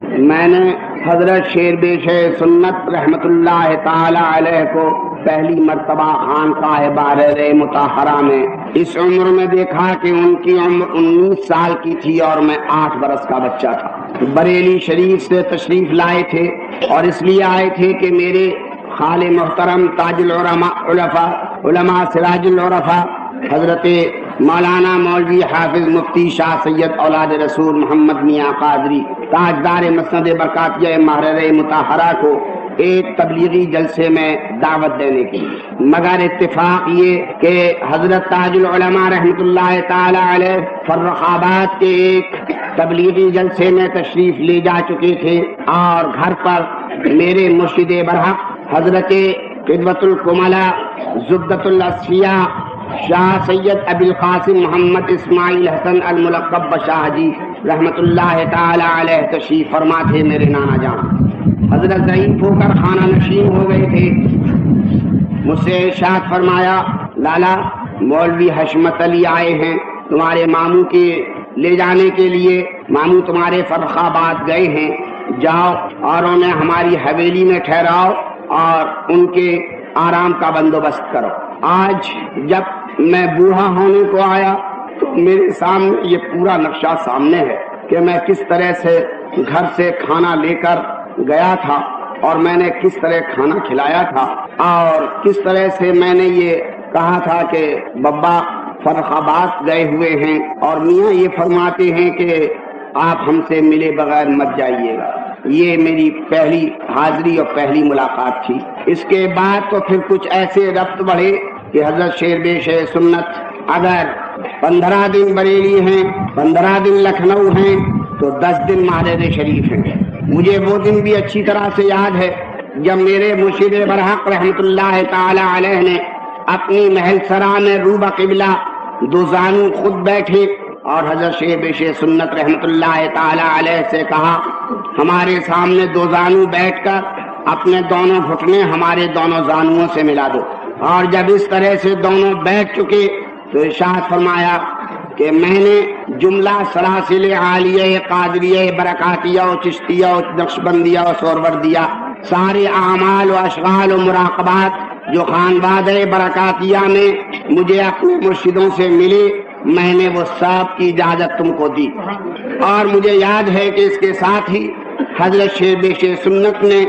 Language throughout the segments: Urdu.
میں نے حضرت شیر بیش سنت رحمت اللہ تعالی علیہ کو پہلی مرتبہ خانقاہ بارر مطہرہ میں اس عمر میں دیکھا کہ ان کی عمر 19 سال کی تھی اور میں 8 برس کا بچہ تھا۔ بریلی شریف سے تشریف لائے تھے اور اس لیے آئے تھے کہ میرے خال محترم تاج علماء سراج العرفاء حضرت مولانا مولوی حافظ مفتی شاہ سید اولاد رسول محمد میاں قادری تاجدار مسند برکاتیہ محرر مطہرہ کو ایک تبلیغی جلسے میں دعوت دینے کی، مگر اتفاق یہ کہ حضرت تاج العلماء رحمت اللہ تعالی علیہ فرخ آباد کے ایک تبلیغی جلسے میں تشریف لے جا چکے تھے اور گھر پر میرے مرشد برحق حضرت قدوۃ الکملا زبدۃ الاصفیاء شاہ سید ابی القاسم محمد اسماعیل حسن الملقب بشاہ جی رحمت اللہ تعالی علیہ تشریف فرما تھے۔ میرے نانا جان حضرت ضعیف ہو کر خانہ نشین ہو گئے تھے۔ مجھ سے ارشاد فرمایا، لالا مولوی حشمت علی آئے ہیں تمہارے ماموں کے لے جانے کے لیے، ماموں تمہارے فرخ آباد گئے ہیں، جاؤ اور انہیں ہماری حویلی میں ٹھہراؤ اور ان کے آرام کا بندوبست کرو۔ آج جب میں بوڑھا ہونے کو آیا تو میرے سامنے یہ پورا نقشہ سامنے ہے کہ میں کس طرح سے گھر سے کھانا لے کر گیا تھا اور میں نے کس طرح کھانا کھلایا تھا اور کس طرح سے میں نے یہ کہا تھا کہ بابا فرخ آباد گئے ہوئے ہیں اور میاں یہ فرماتے ہیں کہ آپ ہم سے ملے بغیر مت جائیے گا۔ یہ میری پہلی حاضری اور پہلی ملاقات تھی۔ اس کے بعد تو پھر کچھ ایسے ربط بڑھے کہ حضرت شیر بیش سنت اگر 15 دن بریلی ہیں، 15 دن لکھنؤ ہیں تو 10 دن محرر شریف ہیں۔ مجھے وہ دن بھی اچھی طرح سے یاد ہے جب میرے مرشد برحق رحمت اللہ تعالی علیہ نے اپنی محل سرا میں روبہ قبلہ دو زانو خود بیٹھے اور حضرت شیر بیش سنت رحمت اللہ تعالی علیہ سے کہا، ہمارے سامنے دو زانو بیٹھ کر اپنے دونوں گھٹنے ہمارے دونوں زانوؤں سے ملا دو۔ اور جب اس طرح سے دونوں بیٹھ چکے تو ارشاد فرمایا کہ میں نے جملہ سلاسل عالیہ قادریہ برکاتیہ و چشتیہ و نقشبندیہ و سہروردیہ سارے اعمال و اشغال و مراقبات جو خانباد برکاتیہ میں مجھے اپنے مرشدوں سے ملے، میں نے وہ سب کی اجازت تم کو دی۔ اور مجھے یاد ہے کہ اس کے ساتھ ہی حضرت شیر بیش سنت نے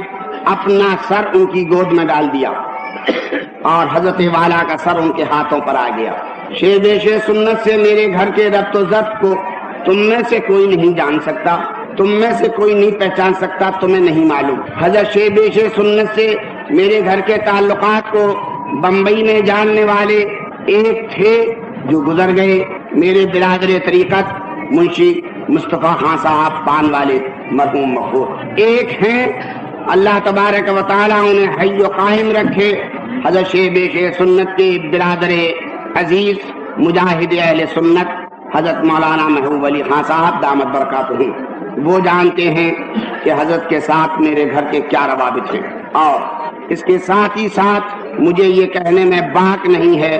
اپنا سر ان کی گود میں ڈال دیا اور حضرت والا کا سر ان کے ہاتھوں پر آ گیا۔ شیر بیش سنت سے میرے گھر کے ربط و ضبط کو تم میں سے کوئی نہیں جان سکتا، تم میں سے کوئی نہیں پہچان سکتا، تمہیں نہیں معلوم۔ حضرت شیر بیش سنت سے میرے گھر کے تعلقات کو بمبئی میں جاننے والے ایک تھے جو گزر گئے، میرے برادر طریقت منشی مصطفیٰ خان صاحب پان والے مرحوم مغفور۔ ایک ہیں اللہ تبارک و تعالیٰ انہیں حی و قائم رکھے، حضرت شیر بیش سنت کے برادر عزیز مجاہد اہل سنت حضرت مولانا محبوب علی خان صاحب دامت برکاتہ، وہ جانتے ہیں کہ حضرت کے ساتھ میرے گھر کے کیا روابط ہیں۔ اور اس کے ساتھ ہی ساتھ مجھے یہ کہنے میں باک نہیں ہے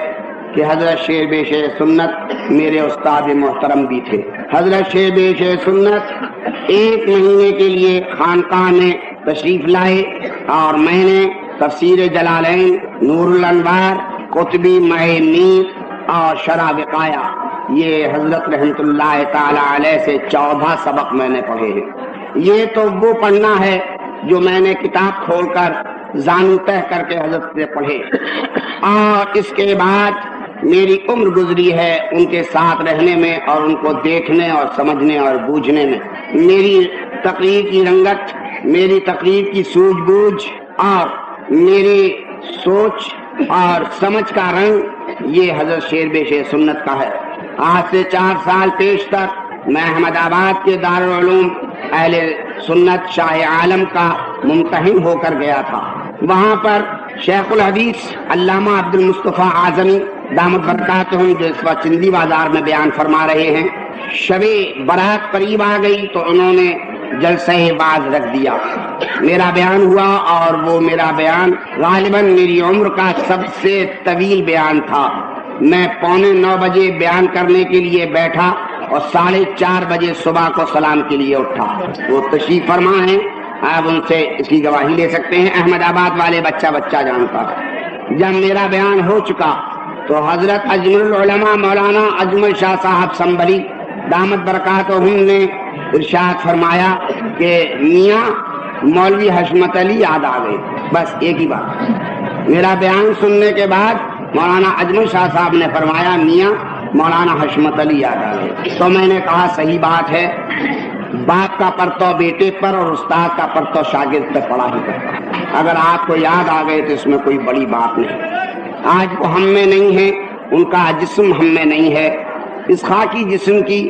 کہ حضرت شیر بیش سنت میرے استاد محترم بھی تھے۔ حضرت شیر بیش سنت 1 مہینے کے لیے خانقاہ میں تشریف لائے اور میں نے تفسیر جلالین، نور الانوار، قطبی ماہ میر اور شرح وقایا، یہ حضرت رحمت اللہ تعالی علیہ سے 14 سبق میں نے پڑھے ہیں۔ یہ تو وہ پڑھنا ہے جو میں نے کتاب کھول کر زانو تہ کر کے حضرت سے پڑھے، اور اس کے بعد میری عمر گزری ہے ان کے ساتھ رہنے میں اور ان کو دیکھنے اور سمجھنے اور بوجھنے میں۔ میری تقریر کی رنگت، میری تقریر کی سوجھ بوجھ اور میری سوچ اور سمجھ کا رنگ یہ حضرت شیر بیش سنت کا ہے۔ آج سے 4 سال پیش تک میں احمد آباد کے دارالعلوم اہل سنت شاہ عالم کا ممتحن ہو کر گیا تھا۔ وہاں پر شیخ الحدیث علامہ عبد المصطفیٰ اعظمی دامت برکاتہم جو اس وقت چندی بازار میں بیان فرما رہے ہیں، شب برات قریب آ گئی تو انہوں نے جلسہ باز رکھ دیا۔ میرا بیان ہوا اور وہ میرا بیان غالباً میری عمر کا سب سے طویل بیان تھا۔ میں 8:45 بجے بیان کرنے کے لیے بیٹھا اور 4:30 بجے صبح کو سلام کے لیے اٹھا. وہ تشریف فرما ہے, آپ ان سے اس کی گواہی لے سکتے ہیں. احمد آباد والے بچہ جانتا ہے. جب میرا بیان ہو چکا تو حضرت اجمل العلماء مولانا اجمل شاہ صاحب سنبھلی دامت برکاتہم نے ارشاد فرمایا کہ میاں مولوی حشمت علی یاد آ گئے. بس ایک ہی بات. میرا بیان سننے کے بعد مولانا اجمل شاہ صاحب نے فرمایا میاں مولانا حشمت علی یاد آ گئے. تو میں نے کہا صحیح بات ہے, باپ کا پرتو بیٹے پر اور استاد کا پرتو شاگرد پہ پڑا ہی کرتا ہے. اگر آپ کو یاد آ گئے تو اس میں کوئی بڑی بات نہیں. آج وہ ہم میں نہیں ہے, ان کا جسم ہم میں نہیں ہے. اس خاکی جسم کی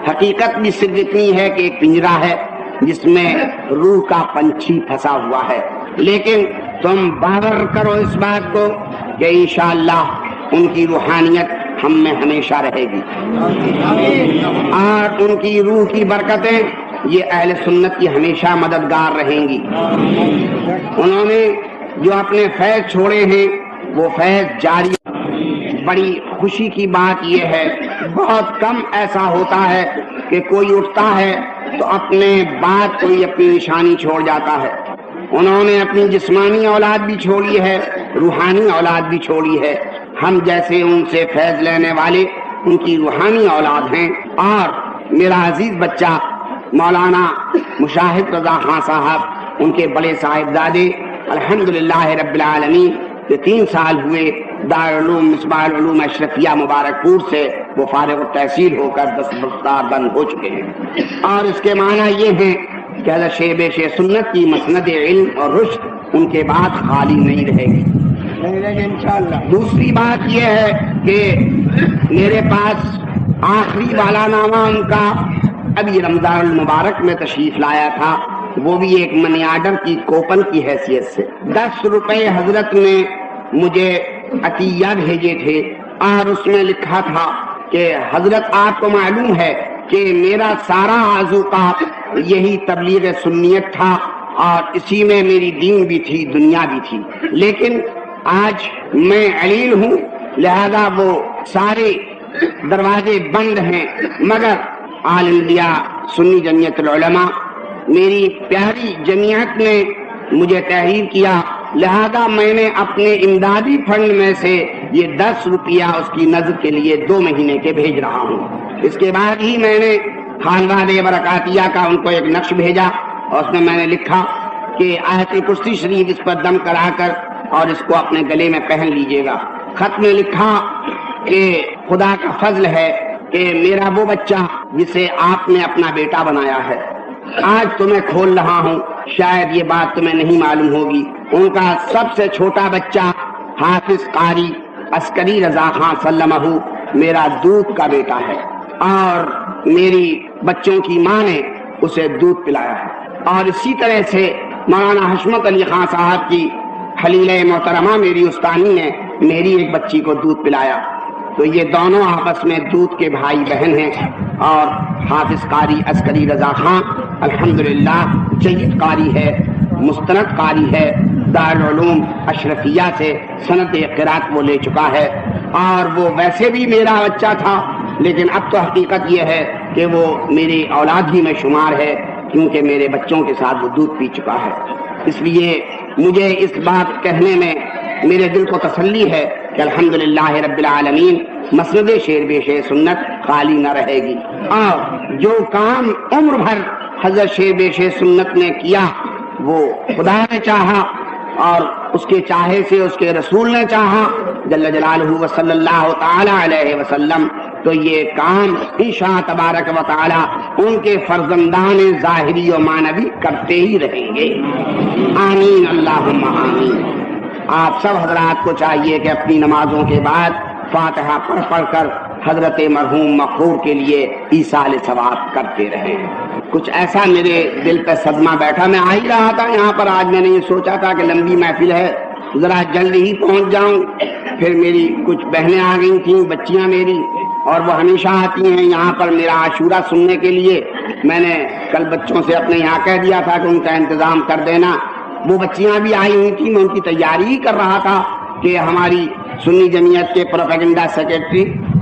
حقیقت بھی صرف اتنی ہے کہ ایک پنجرا ہے جس میں روح کا پنچھی پھنسا ہوا ہے. لیکن تم باور کرو اس بات کو کہ انشاءاللہ ان کی روحانیت ہم میں ہمیشہ رہے گی, اور ان کی روح کی برکتیں یہ اہل سنت کی ہمیشہ مددگار رہیں گی. انہوں نے جو اپنے فیض چھوڑے ہیں وہ فیض جاری. بڑی خوشی کی بات یہ ہے, بہت کم ایسا ہوتا ہے کہ کوئی اٹھتا ہے تو اپنے بعد کوئی اپنی نشانی چھوڑ جاتا ہے. انہوں نے اپنی جسمانی اولاد بھی چھوڑی ہے, روحانی اولاد بھی چھوڑی ہے. ہم جیسے ان سے فیض لینے والے ان کی روحانی اولاد ہیں. اور میرا عزیز بچہ مولانا مشاہد رضا خان صاحب, ان کے بڑے صاحبزادے الحمدللہ رب العالمین, کہ 3 سال ہوئے دارالعلوم مصباح العلوم اشرفیہ مبارک پور سے وہ فارغ التحصیل ہو کر دستبردار بند ہو چکے ہیں. اور اس کے معنی یہ ہے کہ حضرت شیخ سنت کی مسند علم اور رشد ان کے بعد خالی نہیں رہے گی انشاءاللہ. دوسری بات یہ ہے کہ میرے پاس آخری والا نامہ ان کا ابھی رمضان المبارک میں تشریف لایا تھا, وہ بھی ایک منی آرڈر کی کوپن کی حیثیت سے. 10 روپے حضرت نے مجھے عطیہ بھیجے تھے, اور اس میں لکھا تھا کہ حضرت آپ کو معلوم ہے کہ میرا سارا آذوقہ یہی تبلیغ سنیت تھا, اور اسی میں میری دین بھی تھی دنیا بھی تھی. لیکن آج میں علیل ہوں, لہذا وہ سارے دروازے بند ہیں. مگر آل انڈیا سنی جمعیت العلماء میری پیاری جمعیت نے مجھے تحریر کیا, لہذا میں نے اپنے امدادی فنڈ میں سے یہ 10 روپیہ اس کی نظر کے لیے 2 مہینے کے بھیج رہا ہوں. اس کے بعد ہی میں نے خاندان برکاتیہ کا ان کو ایک نقش بھیجا, اور اس میں نے لکھا کہ آیت الکرسی شریف اس پر دم کرا کر اور اس کو اپنے گلے میں پہن لیجئے گا. خط میں لکھا کہ خدا کا فضل ہے کہ میرا وہ بچہ جسے آپ نے اپنا بیٹا بنایا ہے آج تمہیں کھول رہا ہوں. شاید یہ بات تمہیں نہیں معلوم ہوگی, ان کا سب سے چھوٹا بچہ حافظ قاری عسکری رضا خان سلمہ میرا دودھ کا بیٹا ہے, اور میری بچوں کی ماں نے اسے دودھ پلایا ہے. اور اسی طرح سے مولانا حشمت علی خان صاحب کی خلیلہ محترمہ میری استانی نے میری ایک بچی کو دودھ پلایا. تو یہ دونوں آپس میں دودھ کے بھائی بہن ہیں. اور حافظ قاری عسکری رضا خان الحمدللہ جید قاری ہے, مستند قاری ہے, دارالعلوم اشرفیہ سے سند قرات وہ لے چکا ہے. اور وہ ویسے بھی میرا بچہ تھا, لیکن اب تو حقیقت یہ ہے کہ وہ میری اولاد ہی میں شمار ہے, کیونکہ میرے بچوں کے ساتھ وہ دودھ پی چکا ہے. اس لیے مجھے اس بات کہنے میں میرے دل کو تسلی ہے کہ الحمدللہ رب العالمین مسند شیر بے شیر سنت خالی نہ رہے گی. اور جو کام عمر بھر حضرت شیر بے شیر سنت نے کیا وہ خدا نے چاہا, اور اس کے چاہے سے اس کے رسول نے چاہا جل جلالہ و صلی اللہ تعالی علیہ وسلم, تو یہ کام انشاء تبارک و تعالی ان کے فرزندان ظاہری و معنوی کرتے ہی رہیں گے. آمین اللہم آمین. آپ سب حضرات کو چاہیے کہ اپنی نمازوں کے بعد فاتحہ پڑھ پڑھ کر حضرت مرحوم مغفور کے لیے ایصال ثواب کرتے رہیں. کچھ ایسا میرے دل پہ صدمہ بیٹھا, میں آ ہی رہا تھا یہاں پر, آج میں نے یہ سوچا تھا کہ لمبی محفل ہے ذرا جلد ہی پہنچ جاؤں. پھر میری کچھ بہنیں آ گئی تھیں, بچیاں میری, اور وہ ہمیشہ آتی ہیں یہاں پر میرا عاشورہ سننے کے لیے. میں نے کل بچوں سے اپنے یہاں کہہ دیا تھا کہ ان کا انتظام کر دینا. وہ بچیاں بھی آئی ہوئی تھیں, میں ان کی تیاری ہی کر رہا تھا کہ ہماری سنی جمعیت کے پروپیگنڈا سیکرٹری